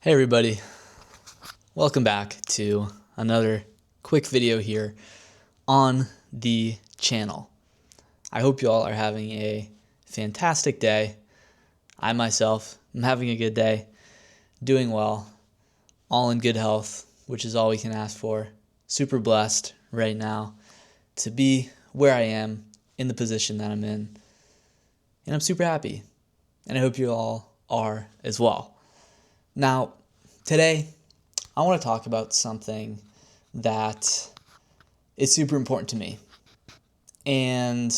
Hey everybody, welcome back to another quick video here on the channel. I hope you all are having a fantastic day. I myself am having a good day, doing well, all in good health, which is all we can ask for. Super blessed right now to be where I am in the position that I'm in, and I'm super happy, and I hope you all are as well. Now, today, I want to talk about something that is super important to me. And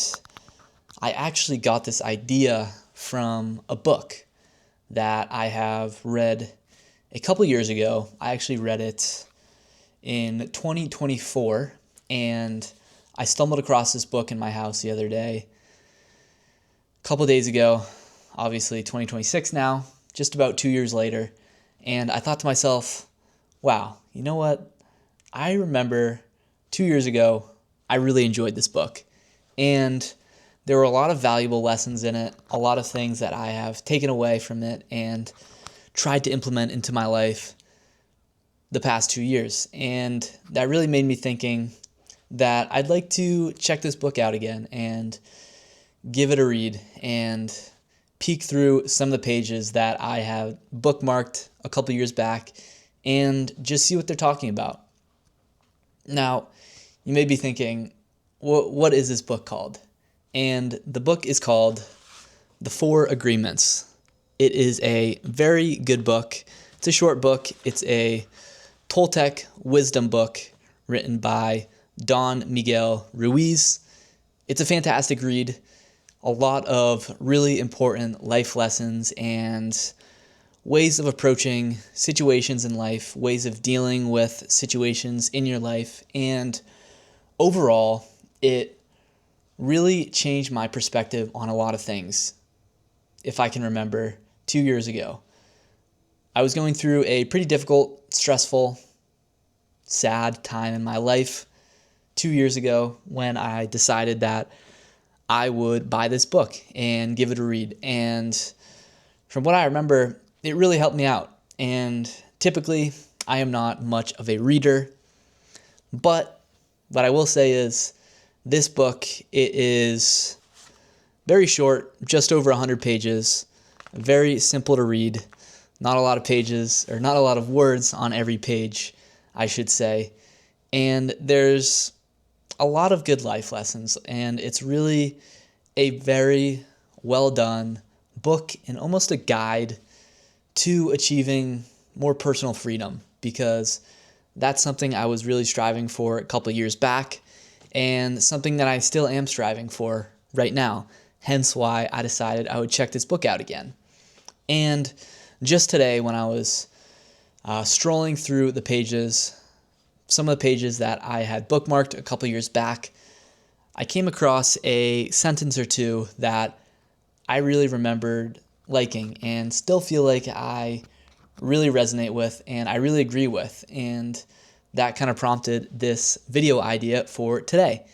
I actually got this idea from a book that I have read a couple years ago. I actually read it in 2024, and I stumbled across this book in my house the other day. A couple days ago, obviously 2026 now, just about 2 years later. And I thought to myself, wow, you know what? I remember 2 years ago, I really enjoyed this book. And there were a lot of valuable lessons in it, a lot of things that I have taken away from it and tried to implement into my life the past 2 years. And that really made me thinking that I'd like to check this book out again and give it a read and peek through some of the pages that I have bookmarked a couple years back and just see what they're talking about. Now, you may be thinking, what is this book called? And the book is called The Four Agreements. It is a very good book. It's a short book. It's a Toltec wisdom book written by Don Miguel Ruiz. It's a fantastic read. A lot of really important life lessons and ways of approaching situations in life, ways of dealing with situations in your life. And overall, it really changed my perspective on a lot of things, if I can remember 2 years ago. I was going through a pretty difficult, stressful, sad time in my life 2 years ago when I decided that I would buy this book and give it a read. And from what I remember, it really helped me out. And typically, I am not much of a reader. But what I will say is this book, it is very short, just over 100 pages, very simple to read. Not a lot of pages, or not a lot of words on every page, I should say. And there's a lot of good life lessons, and it's really a very well done book and almost a guide to achieving more personal freedom, because that's something I was really striving for a couple years back and something that I still am striving for right now. Hence why I decided I would check this book out again. And just today, when I was strolling through the pages, some of the pages that I had bookmarked a couple years back, I came across a sentence or two that I really remembered liking and still feel like I really resonate with and I really agree with. And that kind of prompted this video idea for today.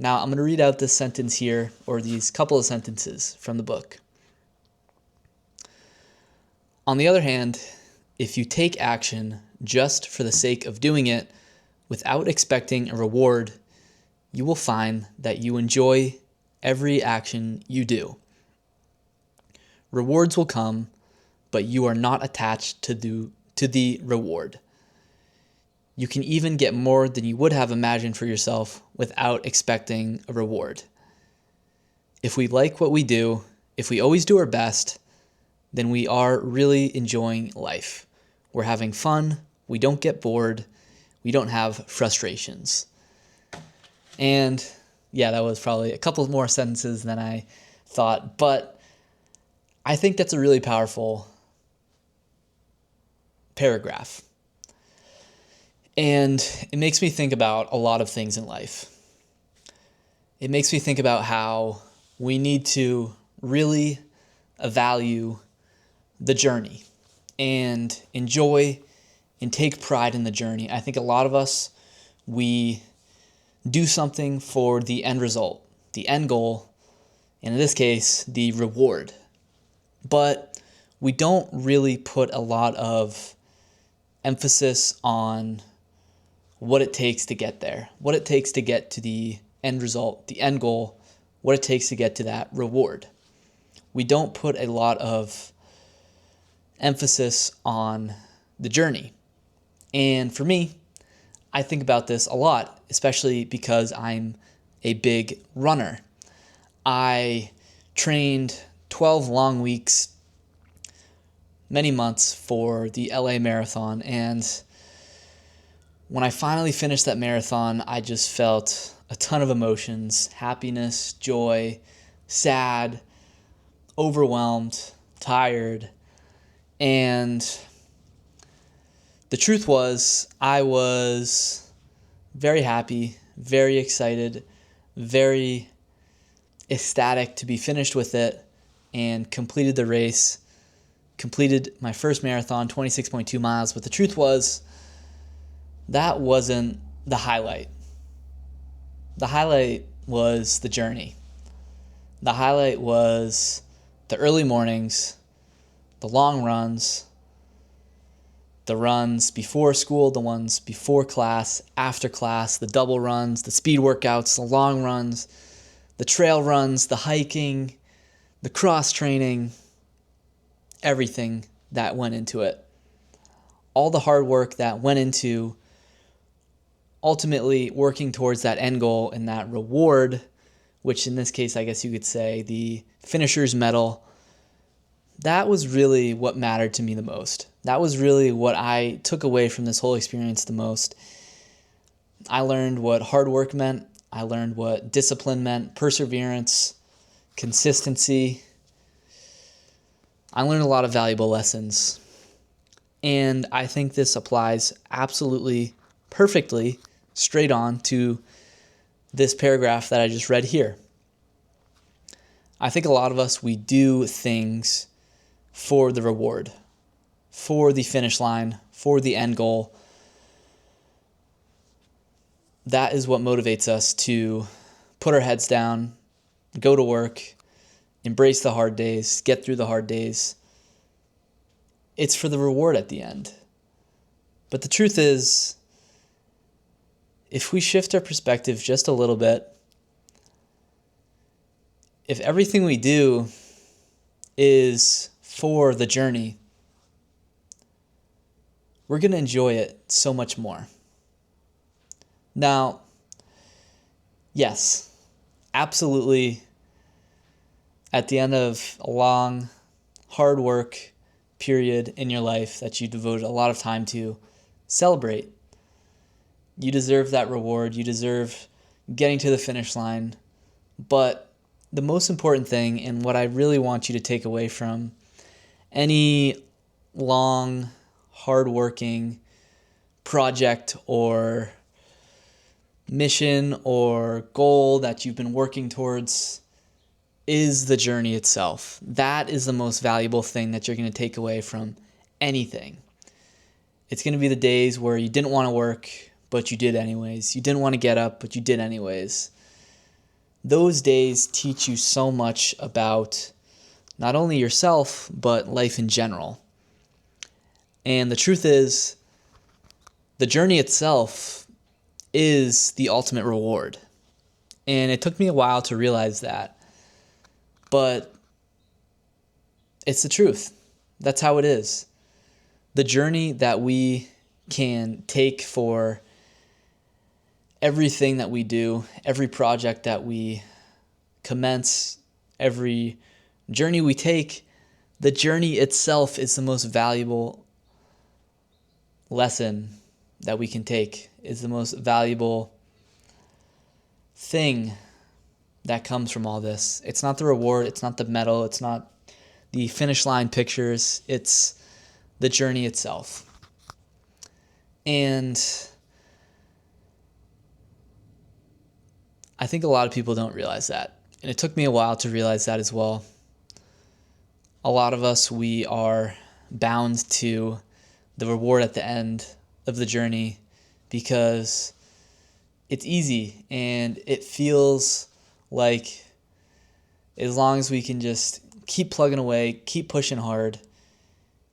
Now, I'm going to read out this sentence here, or these couple of sentences from the book. On the other hand, if you take action just for the sake of doing it, without expecting a reward, you will find that you enjoy every action you do. Rewards will come, but you are not attached to the reward. You can even get more than you would have imagined for yourself without expecting a reward. If we like what we do, if we always do our best, then we are really enjoying life. We're having fun, we don't get bored, we don't have frustrations. And yeah, that was probably a couple more sentences than I thought, but I think that's a really powerful paragraph. And it makes me think about a lot of things in life. It makes me think about how we need to really value the journey and enjoy and take pride in the journey. I think a lot of us, we do something for the end result, the end goal, and in this case, the reward. But we don't really put a lot of emphasis on what it takes to get there, what it takes to get to the end result, the end goal, what it takes to get to that reward. We don't put a lot of emphasis on the journey. And for me, I think about this a lot, especially because I'm a big runner. I trained 12 long weeks, many months for the LA Marathon, and when I finally finished that marathon, I just felt a ton of emotions: happiness, joy, sad, overwhelmed, tired. And the truth was, I was very happy, very excited, very ecstatic to be finished with it and completed the race, completed my first marathon, 26.2 miles. But the truth was, that wasn't the highlight. The highlight was the journey. The highlight was the early mornings, the long runs, the runs before school, the ones before class, after class, the double runs, the speed workouts, the long runs, the trail runs, the hiking, the cross training, everything that went into it. All the hard work that went into ultimately working towards that end goal and that reward, which in this case, I guess you could say the finisher's medal. That was really what mattered to me the most. That was really what I took away from this whole experience the most. I learned what hard work meant. I learned what discipline meant, perseverance, consistency. I learned a lot of valuable lessons. And I think this applies absolutely perfectly straight on to this paragraph that I just read here. I think a lot of us, we do things for the reward, for the finish line, for the end goal. That is what motivates us to put our heads down, go to work, embrace the hard days, get through the hard days. It's for the reward at the end. But the truth is, if we shift our perspective just a little bit, if everything we do is for the journey, we're going to enjoy it so much more. Now, yes, absolutely, at the end of a long, hard work period in your life that you devoted a lot of time to, celebrate. You deserve that reward. You deserve getting to the finish line. But the most important thing, and what I really want you to take away from any long, hard-working project or mission or goal that you've been working towards, is the journey itself. That is the most valuable thing that you're going to take away from anything. It's going to be the days where you didn't want to work, but you did anyways. You didn't want to get up, but you did anyways. Those days teach you so much about not only yourself, but life in general. And the truth is, the journey itself is the ultimate reward. And it took me a while to realize that. But it's the truth. That's how it is. The journey that we can take for everything that we do, every project that we commence, every journey we take, the journey itself is the most valuable lesson that we can take, is the most valuable thing that comes from all this. It's not the reward, it's not the medal, it's not the finish line pictures, it's the journey itself. And I think a lot of people don't realize that. And it took me a while to realize that as well. A lot of us, we are bound to the reward at the end of the journey because it's easy and it feels like as long as we can just keep plugging away, keep pushing hard,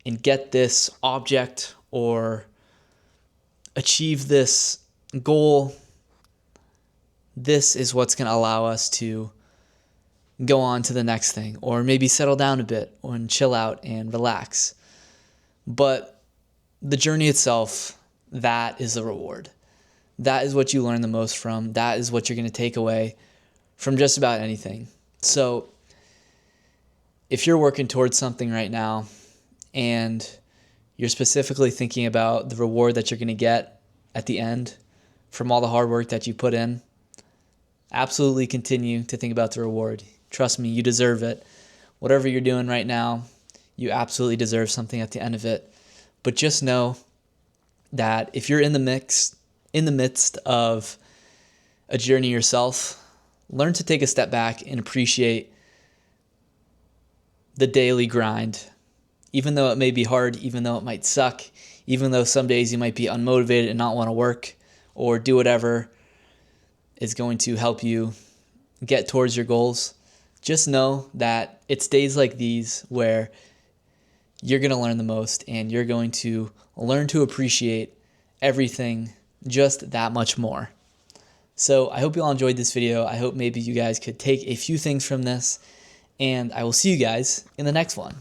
and get this object or achieve this goal, this is what's going to allow us to go on to the next thing, or maybe settle down a bit and chill out and relax. But the journey itself, that is the reward. That is what you learn the most from. That is what you're going to take away from just about anything. So if you're working towards something right now and you're specifically thinking about the reward that you're going to get at the end from all the hard work that you put in, absolutely continue to think about the reward. Trust me, you deserve it. Whatever you're doing right now, you absolutely deserve something at the end of it. But just know that if you're in the midst of a journey yourself, learn to take a step back and appreciate the daily grind. Even though it may be hard, even though it might suck, even though some days you might be unmotivated and not want to work or do whatever is going to help you get towards your goals, just know that it's days like these where you're going to learn the most and you're going to learn to appreciate everything just that much more. So I hope you all enjoyed this video. I hope maybe you guys could take a few things from this, and I will see you guys in the next one.